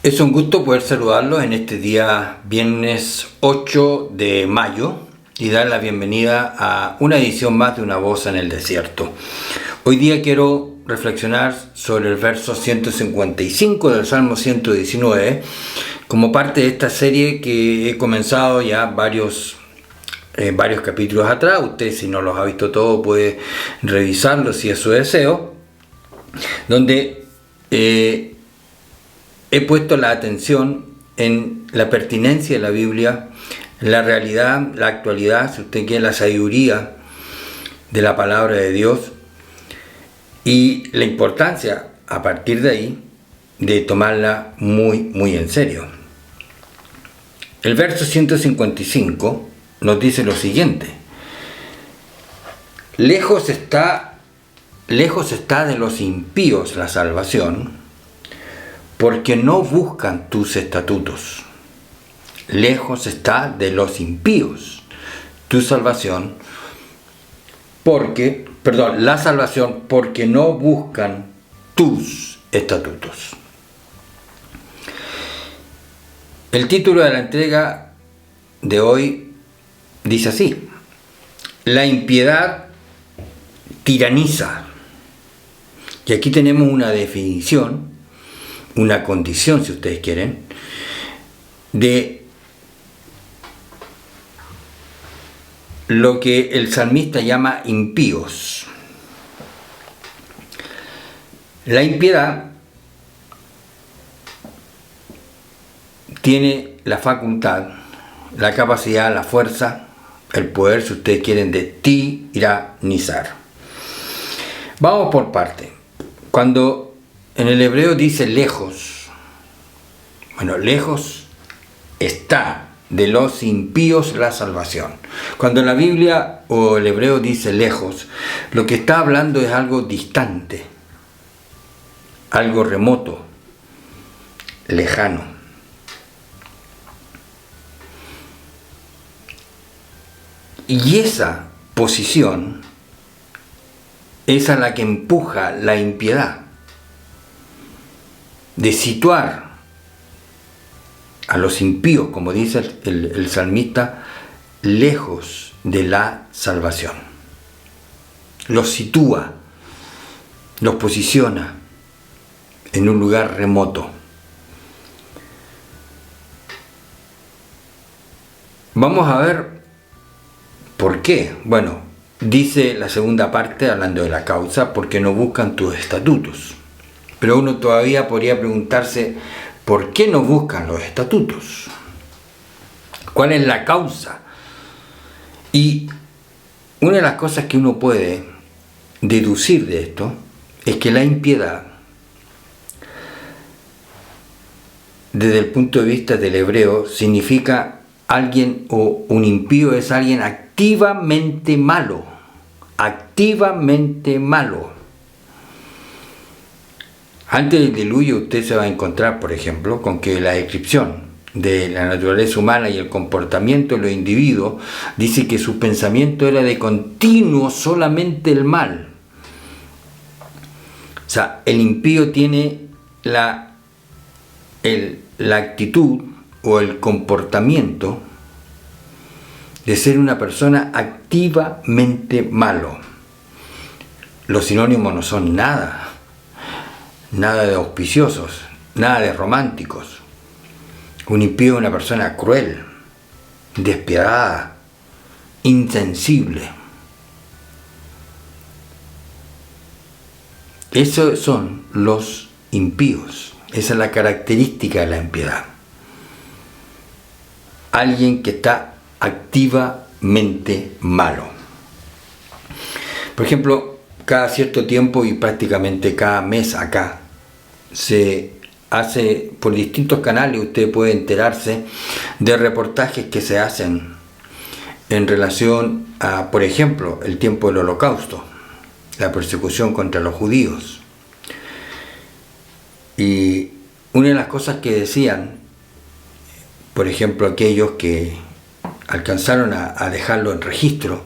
Es un gusto poder saludarlos en este día viernes 8 de mayo y dar la bienvenida a una edición más de Una Voz en el Desierto. Hoy día quiero reflexionar sobre el verso 155 del Salmo 119 como parte de esta serie que he comenzado ya varios capítulos atrás. Usted, si no los ha visto todos, puede revisarlos si es su deseo, donde he puesto la atención en la pertinencia de la Biblia, la realidad, la actualidad, si usted quiere, la sabiduría de la palabra de Dios y la importancia, a partir de ahí, de tomarla muy en serio. El verso 155 nos dice lo siguiente: lejos está de los impíos la salvación, porque no buscan tus estatutos. Lejos está de los impíos tu salvación, la salvación, porque no buscan tus estatutos. El título de la entrega de hoy dice así: la impiedad tiraniza. Y aquí tenemos una definición, una condición, si ustedes quieren, de lo que el salmista llama impíos. La impiedad tiene la facultad, la capacidad, la fuerza, el poder, si ustedes quieren, de tiranizar. Vamos por parte. Cuando en el hebreo dice lejos, lejos está de los impíos la salvación. Cuando la Biblia o el hebreo dice lejos, lo que está hablando es algo distante, algo remoto, lejano. Y esa posición es a la que empuja la impiedad, de situar a los impíos, como dice el salmista, lejos de la salvación. Los sitúa, los posiciona en un lugar remoto. Vamos a ver por qué. Bueno, dice la segunda parte, hablando de la causa, porque no buscan tus estatutos. Pero uno todavía podría preguntarse, ¿por qué no buscan los estatutos? ¿Cuál es la causa? Y una de las cosas que uno puede deducir de esto es que la impiedad, desde el punto de vista del hebreo, significa alguien, o un impío es alguien activamente malo. Activamente malo. Antes del diluvio usted se va a encontrar, por ejemplo, con que la descripción de la naturaleza humana y el comportamiento de los individuos dice que su pensamiento era de continuo solamente el mal. O sea, el impío tiene la actitud o el comportamiento de ser una persona activamente malo. Los sinónimos no son nada de auspiciosos, nada de románticos. Un impío es una persona cruel, despiadada, insensible. Esos son los impíos. Esa es la característica de la impiedad. Alguien que está activamente malo. Por ejemplo, cada cierto tiempo y prácticamente cada mes acá se hace por distintos canales, usted puede enterarse de reportajes que se hacen en relación a, por ejemplo, el tiempo del Holocausto, la persecución contra los judíos. Y una de las cosas que decían, por ejemplo, aquellos que alcanzaron a dejarlo en registro,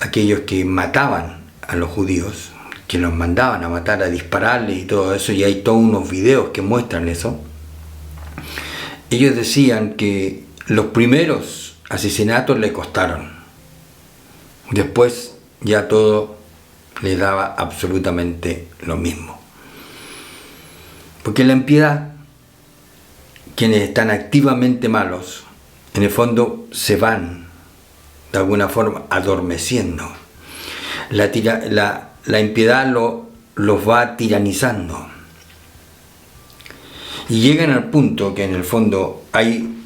aquellos que mataban a los judíos, que los mandaban a matar, a dispararles y todo eso, y hay todos unos videos que muestran eso, Ellos decían que los primeros asesinatos le costaron. Después ya todo le daba absolutamente lo mismo. Porque la impiedad, quienes están activamente malos, en el fondo se van de alguna forma adormeciendo. La impiedad los va tiranizando. Y llegan al punto que en el fondo hay,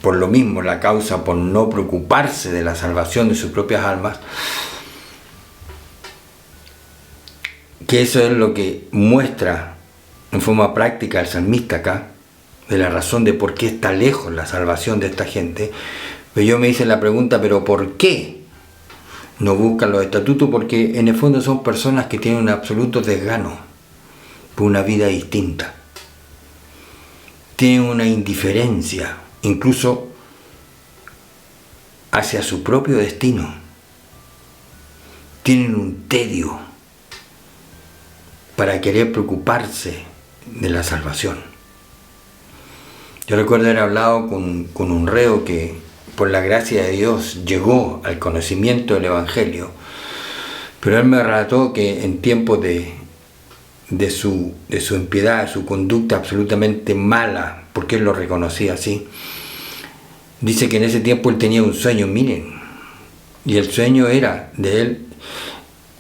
por lo mismo, la causa por no preocuparse de la salvación de sus propias almas, que eso es lo que muestra en forma práctica el salmista acá, de la razón de por qué está lejos la salvación de esta gente. Pero yo me hice la pregunta, ¿pero por qué no buscan los estatutos? Porque en el fondo son personas que tienen un absoluto desgano por una vida distinta. Tienen una indiferencia, incluso hacia su propio destino. Tienen un tedio para querer preocuparse de la salvación. Yo recuerdo haber hablado con un reo que por la gracia de Dios llegó al conocimiento del Evangelio, pero él me relató que en tiempos de su impiedad, su conducta absolutamente mala, porque él lo reconocía así, dice que en ese tiempo él tenía un sueño, miren, y el sueño era de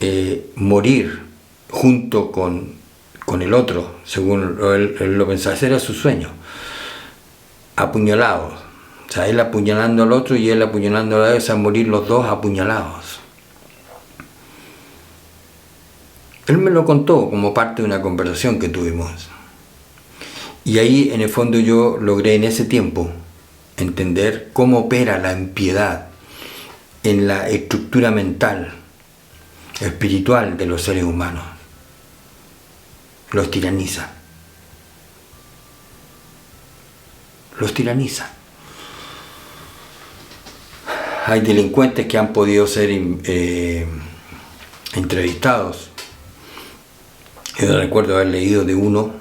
él morir junto con el otro, según él lo pensaba. Ese era su sueño, apuñalados, o sea, él apuñalando al otro y él apuñalando a él, a morir los dos apuñalados. Él me lo contó como parte de una conversación que tuvimos, y ahí en el fondo yo logré en ese tiempo entender cómo opera la impiedad en la estructura mental, espiritual de los seres humanos. Los tiraniza. Los tiraniza. Hay delincuentes que han podido ser entrevistados. Yo recuerdo haber leído de uno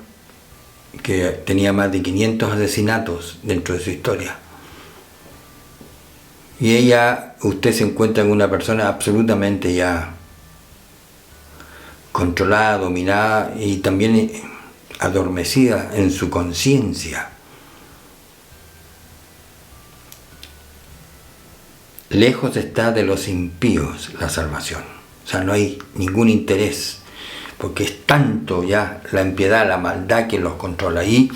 que tenía más de 500 asesinatos dentro de su historia. Y usted se encuentra en una persona absolutamente ya controlada, dominada y también adormecida en su conciencia. Lejos está de los impíos la salvación. O sea, no hay ningún interés, porque es tanto ya la impiedad, la maldad que los controla. Y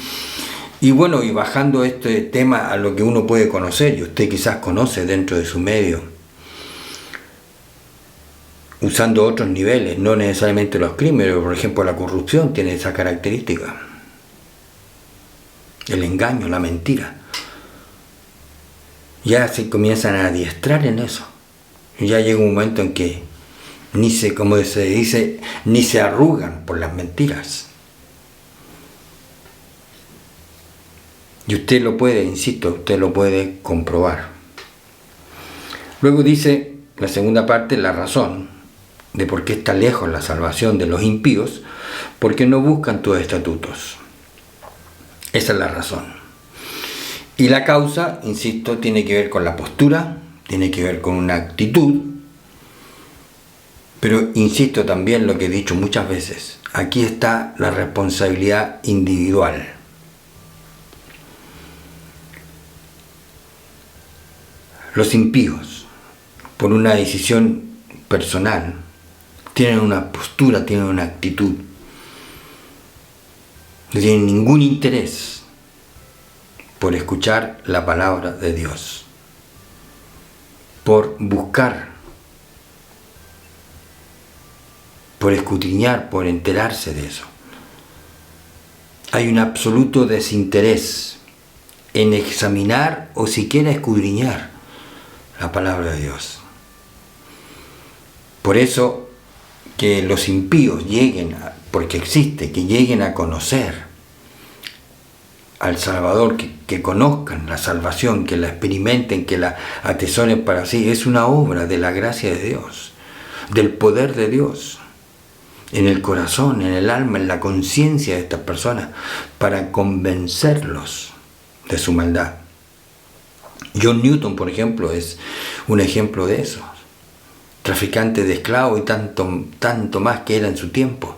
bueno, y bajando este tema a lo que uno puede conocer, y usted quizás conoce dentro de su medio, usando otros niveles, no necesariamente los crímenes, por ejemplo la corrupción tiene esa característica, el engaño, la mentira. Ya se comienzan a adiestrar en eso. Ya llega un momento en que como se dice, ni se arrugan por las mentiras. Y usted lo puede, insisto, usted lo puede comprobar. Luego dice la segunda parte, la razón de por qué está lejos la salvación de los impíos, porque no buscan tus estatutos. Esa es la razón. Y la causa, insisto, tiene que ver con la postura, tiene que ver con una actitud, pero insisto también lo que he dicho muchas veces, aquí está la responsabilidad individual. Los impíos, por una decisión personal, tienen una postura, tienen una actitud, no tienen ningún interés por escuchar la palabra de Dios, por buscar, por escudriñar, por enterarse de eso. Hay un absoluto desinterés en examinar o siquiera escudriñar la palabra de Dios. Por eso que los impíos lleguen, porque existe, que lleguen a conocer al Salvador, que conozcan la salvación, que la experimenten, que la atesoren para sí, es una obra de la gracia de Dios, del poder de Dios, en el corazón, en el alma, en la conciencia de estas personas, para convencerlos de su maldad. John Newton, por ejemplo, es un ejemplo de eso. Traficante de esclavos y tanto más que era en su tiempo.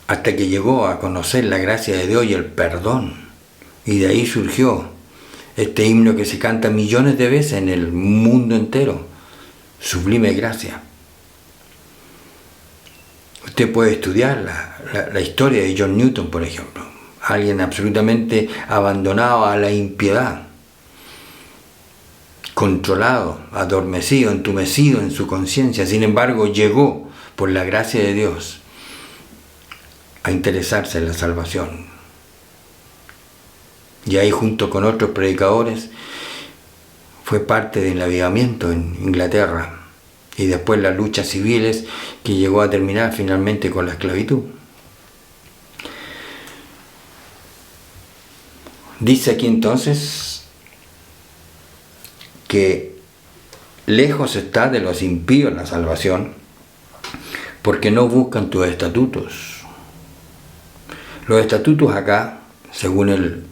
Hasta que llegó a conocer la gracia de Dios y el perdón. Y de ahí surgió este himno que se canta millones de veces en el mundo entero. Sublime gracia. Usted puede estudiar la historia de John Newton, por ejemplo. Alguien absolutamente abandonado a la impiedad. Controlado, adormecido, entumecido en su conciencia. Sin embargo, llegó, por la gracia de Dios, a interesarse en la salvación. Y ahí, junto con otros predicadores, fue parte del avivamiento en Inglaterra. Y después las luchas civiles que llegó a terminar finalmente con la esclavitud. Dice aquí entonces que lejos está de los impíos la salvación, porque no buscan tus estatutos. Los estatutos acá, según el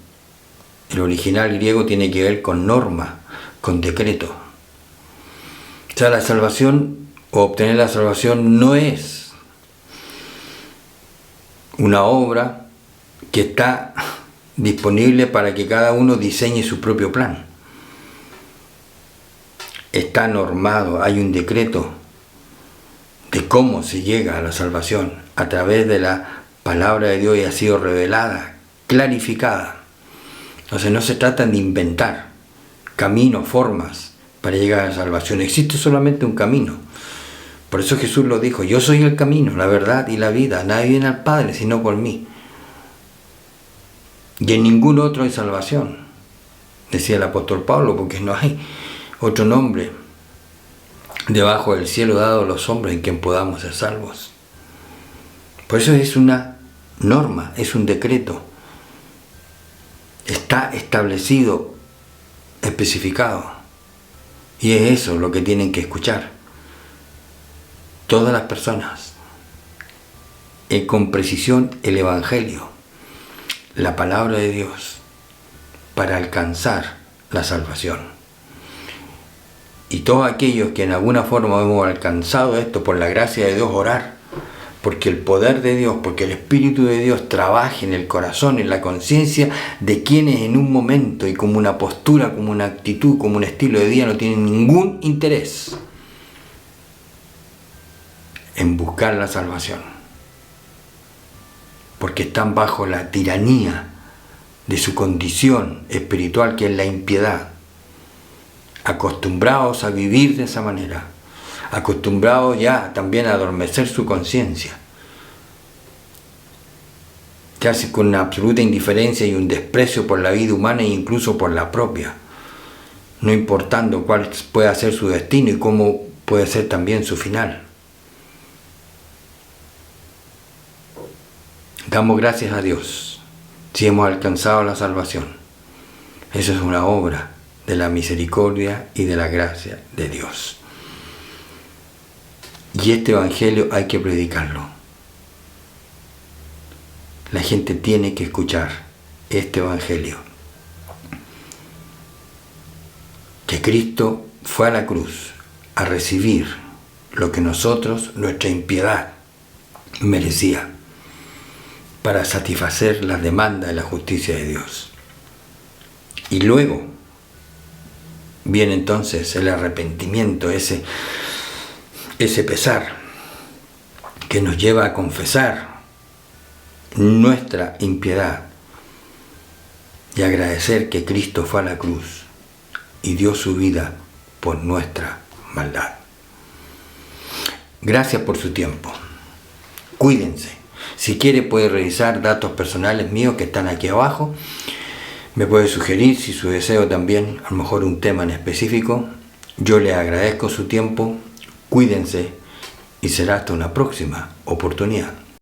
original griego, tiene que ver con norma, con decreto. O sea, la salvación o obtener la salvación no es una obra que está disponible para que cada uno diseñe su propio plan. Está normado, hay un decreto de cómo se llega a la salvación a través de la palabra de Dios y ha sido revelada, clarificada. Entonces no se trata de inventar caminos, formas para llegar a la salvación. Existe solamente un camino. Por eso Jesús lo dijo: yo soy el camino, la verdad y la vida. Nadie viene al Padre sino por mí. Y en ningún otro hay salvación, decía el apóstol Pablo, porque no hay otro nombre debajo del cielo dado a los hombres en quien podamos ser salvos. Por eso es una norma, es un decreto. Está establecido, especificado. Y es eso lo que tienen que escuchar todas las personas, con precisión el Evangelio, la palabra de Dios, para alcanzar la salvación. Y todos aquellos que en alguna forma hemos alcanzado esto por la gracia de Dios, orar, porque el poder de Dios, porque el Espíritu de Dios trabaje en el corazón, en la conciencia de quienes en un momento y como una postura, como una actitud, como un estilo de vida no tienen ningún interés en buscar la salvación, porque están bajo la tiranía de su condición espiritual, que es la impiedad, acostumbrados a vivir de esa manera, acostumbrados ya también a adormecer su conciencia, casi con una absoluta indiferencia y un desprecio por la vida humana e incluso por la propia, no importando cuál pueda ser su destino y cómo puede ser también su final. Damos gracias a Dios si hemos alcanzado la salvación. Eso es una obra de la misericordia y de la gracia de Dios. Y este Evangelio hay que predicarlo. La gente tiene que escuchar este Evangelio. Que Cristo fue a la cruz a recibir lo que nosotros, nuestra impiedad, merecía, para satisfacer las demandas de la justicia de Dios. Y luego viene entonces el arrepentimiento, ese pesar que nos lleva a confesar nuestra impiedad y agradecer que Cristo fue a la cruz y dio su vida por nuestra maldad. Gracias por su tiempo. Cuídense. Si quiere puede revisar datos personales míos que están aquí abajo. Me puede sugerir, si su deseo también, a lo mejor un tema en específico. Yo le agradezco su tiempo. Cuídense y será hasta una próxima oportunidad.